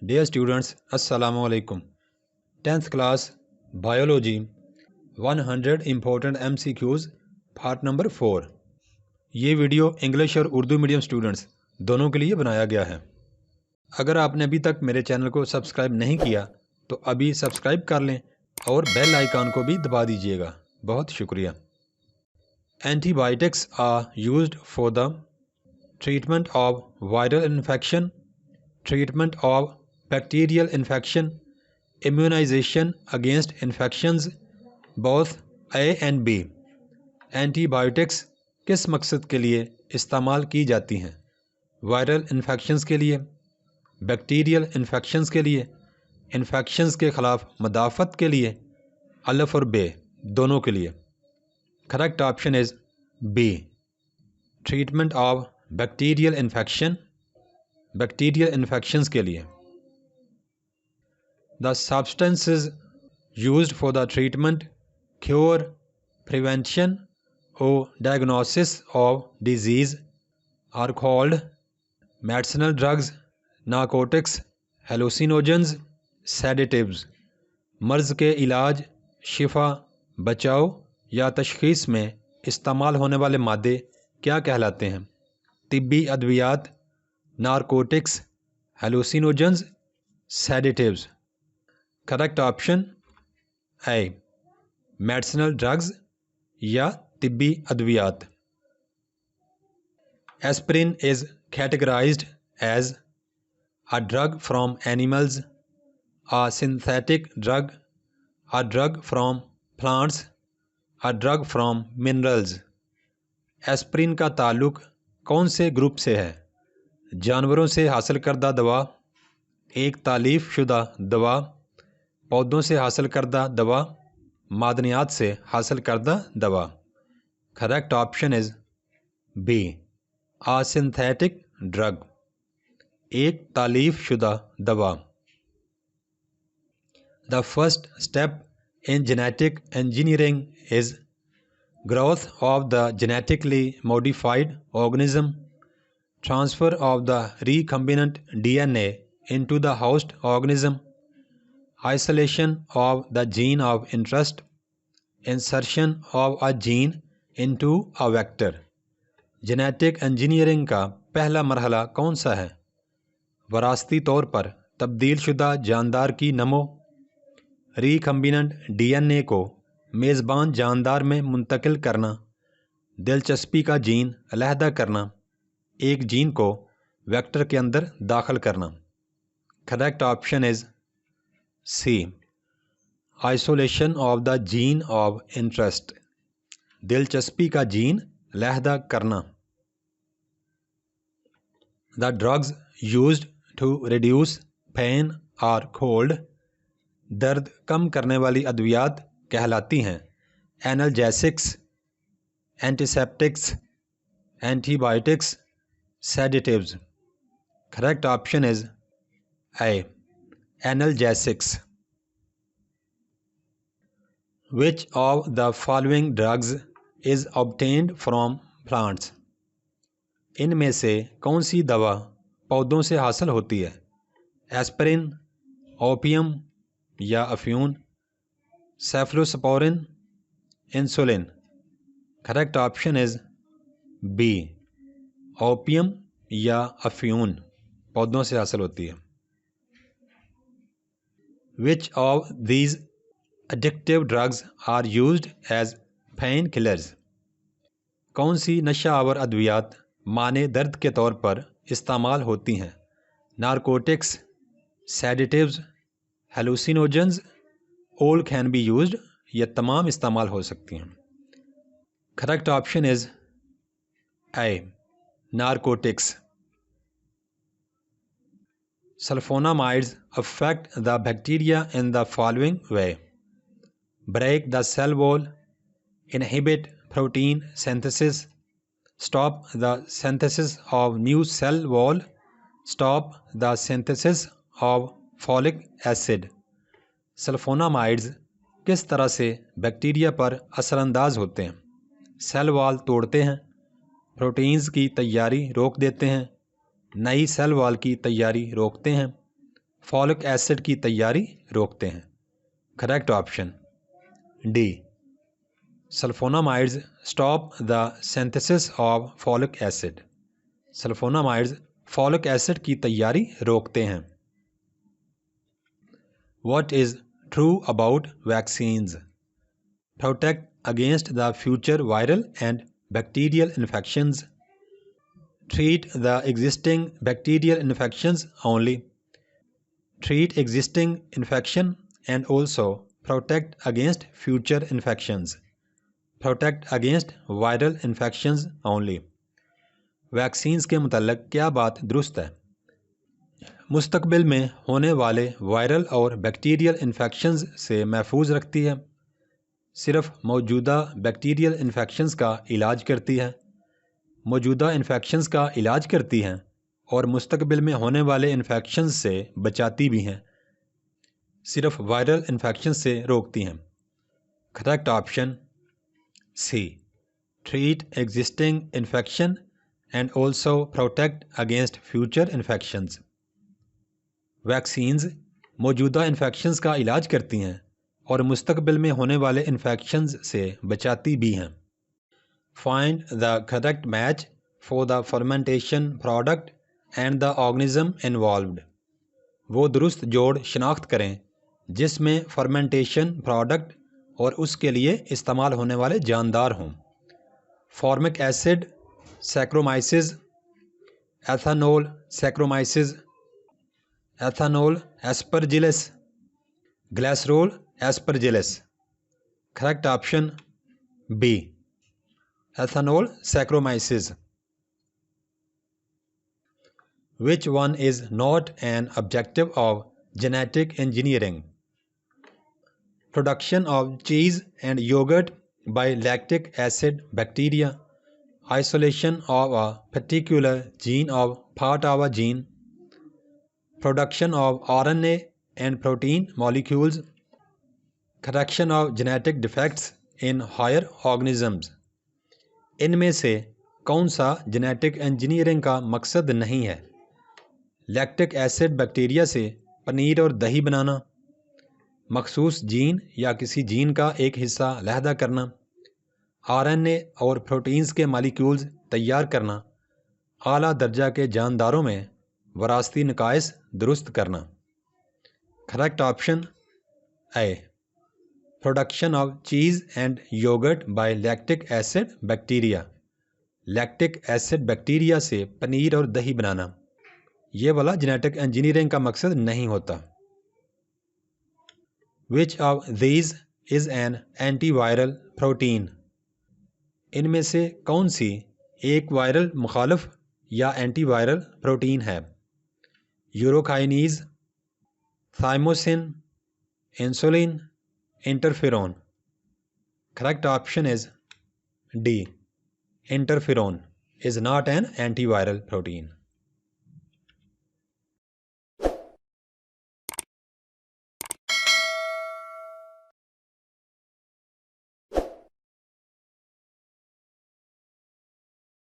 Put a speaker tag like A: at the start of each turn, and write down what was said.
A: Dear students, Assalamu alaikum. 10th class Biology 100 Important MCQs Part number 4. یہ video English اور Urdu medium students دونوں کے لیے بنایا گیا ہے۔ اگر آپ نے ابھی تک میرے چینل کو سبسکرائب نہیں کیا تو ابھی سبسکرائب کر لیں اور بیل آئیکن کو بھی دبا دیجیے گا۔ بہت شکریہ۔ Anti biotics are used for the treatment of viral infection, treatment of bacterial infection, immunization against infections both A and B۔ Anti biotics کس مقصد کے لیے استعمال کی جاتی ہیں؟ وائرل انفیکشنز کے لیے، بیکٹیریل انفیکشنز کے لیے، انفیکشنز کے خلاف مدافعت کے لیے، الف اور بے دونوں کے لیے۔ Correct option is B, treatment of bacterial infection, bacterial infections کے لیے۔ The substances used for the treatment, cure, prevention or diagnosis of disease are called medicinal drugs, narcotics, hallucinogens, sedatives۔ مرض کے علاج، شفا، بچاؤ یا تشخیص میں استعمال ہونے والے مادے کیا کہلاتے ہیں؟ طبی ادویات، نارکوٹکس، ہیلوسینوجنز، سیڈیٹیوز۔ کریکٹ آپشن اے، میڈیسنل ڈرگز یا طبی ادویات۔ Aspirin is categorized as a drug from animals, a synthetic drug, a drug from plants, a drug from minerals۔ Aspirin کا تعلق کون سے گروپ سے ہے؟ جانوروں سے حاصل کردہ دوا، ایک تالیف شدہ دوا، پودوں سے حاصل کردہ دوا، معدنیات سے حاصل کردہ دوا۔ Correct option is B, a synthetic drug, ایک تالیف شدہ دوا۔ The first step in genetic engineering is growth of the genetically modified organism, transfer of the recombinant DNA into the host organism, isolation of the gene of interest, insertion of a gene into a vector۔ Genetic engineering کا پہلا مرحلہ کون سا ہے؟ وراثتی طور پر تبدیل شدہ جاندار کی نمو، ریکمبیننٹ ڈی این اے کو میزبان جاندار میں منتقل کرنا، دلچسپی کا جین علیحدہ کرنا، ایک جین کو ویکٹر کے اندر داخل کرنا۔ Correct option is C, isolation of the gene of interest, دلچسپی کا جین علیحدہ کرنا۔ The drugs used to reduce pain اور کولڈ، درد کم کرنے والی ادویات کہلاتی ہیں analgesics, antiseptics, antibiotics, sedatives. Correct option is A, analgesics. Which of the following drugs is obtained from plants? ان میں سے کون سی دوا پودوں سے حاصل ہوتی ہے؟ ایسپرین، اوپیم یا افیون، cephalosporin, insulin. Correct option is B, opium یا افیون پودوں سے حاصل ہوتی ہے۔ Which of these addictive drugs are used as pain killers? کون سی نشہ آور ادویات مانع درد کے طور پر استعمال ہوتی ہیں؟ Narcotics, sedatives, hallucinogens, all can be used، یہ تمام استعمال ہو سکتی ہیں۔ Correct option is a, narcotics. Sulphonamides affect the bacteria in the following way: break the cell wall، inhibit protein synthesis، stop the synthesis of new cell wall، stop the synthesis of folic acid۔ Sulphonamides کس طرح سے bacteria پر اثر انداز ہوتے ہیں؟ Cell وال توڑتے ہیں، proteins کی تیاری روک دیتے ہیں، نئی سیل وال کی تیاری روکتے ہیں، فولک ایسڈ کی تیاری روکتے ہیں؟ Correct option D. Sulphonamides stop the synthesis of folic acid. Sulphonamides folic acid کی تیاری روکتے ہیں. What is true about vaccines? Protect against the future viral and bacterial infections. Treat the existing bacterial infections only. Treat existing infection and also protect against future infections. Protect against viral infections only. Vaccines کے متعلق کیا بات درست ہے؟ مستقبل میں ہونے والے وائرل اور بیکٹیریل انفیکشنز سے محفوظ رکھتی ہے. صرف موجودہ بیکٹیریل انفیکشنز کا علاج کرتی ہے. موجودہ انفیکشنز کا علاج کرتی ہیں اور مستقبل میں ہونے والے انفیکشنز سے بچاتی بھی ہیں. صرف وائرل انفیکشنز سے روکتی ہیں. Correct option C. Treat existing infection and also protect against future infections. Vaccines موجودہ انفیکشنز کا علاج کرتی ہیں اور مستقبل میں ہونے والے انفیکشنز سے بچاتی بھی ہیں. Find the correct match for the fermentation product and the organism involved. وہ درست جوڑ شناخت کریں جس میں فرمنٹیشن پروڈکٹ اور اس کے لیے استعمال ہونے والے جاندار ہوں. Formic acid, Saccharomyces, ethanol Saccharomyces, ethanol Aspergillus, glycerol Aspergillus. Correct option B. Ethanol Saccharomyces. Which one is not an objective of genetic engineering? Production of cheese and yogurt by lactic acid bacteria. Isolation of a particular gene of part of a gene. Production of RNA and protein molecules. Correction of genetic defects in higher organisms. ان میں سے کون سا genetic engineering کا مقصد نہیں ہے؟ Lactic acid bacteria سے پنیر اور دہی بنانا، مخصوص جین یا کسی جین کا ایک حصہ علیحدہ کرنا، RNA اور پروٹینز کے مالیکیولز تیار کرنا، اعلیٰ درجہ کے جانداروں میں وراثتی نقائص درست کرنا. Correct option A. Production of cheese and yoghurt by lactic acid bacteria. Lactic acid bacteria سے پنیر اور دہی بنانا، یہ والا جینیٹک انجینئرنگ کا مقصد نہیں ہوتا. Which of these is an antiviral protein? ان میں سے کون سی ایک وائرل مخالف یا اینٹی وائرل پروٹین ہے؟ Urokinase, thymosin, insulin, interferon. Correct option is D. Interferon is not an antiviral protein.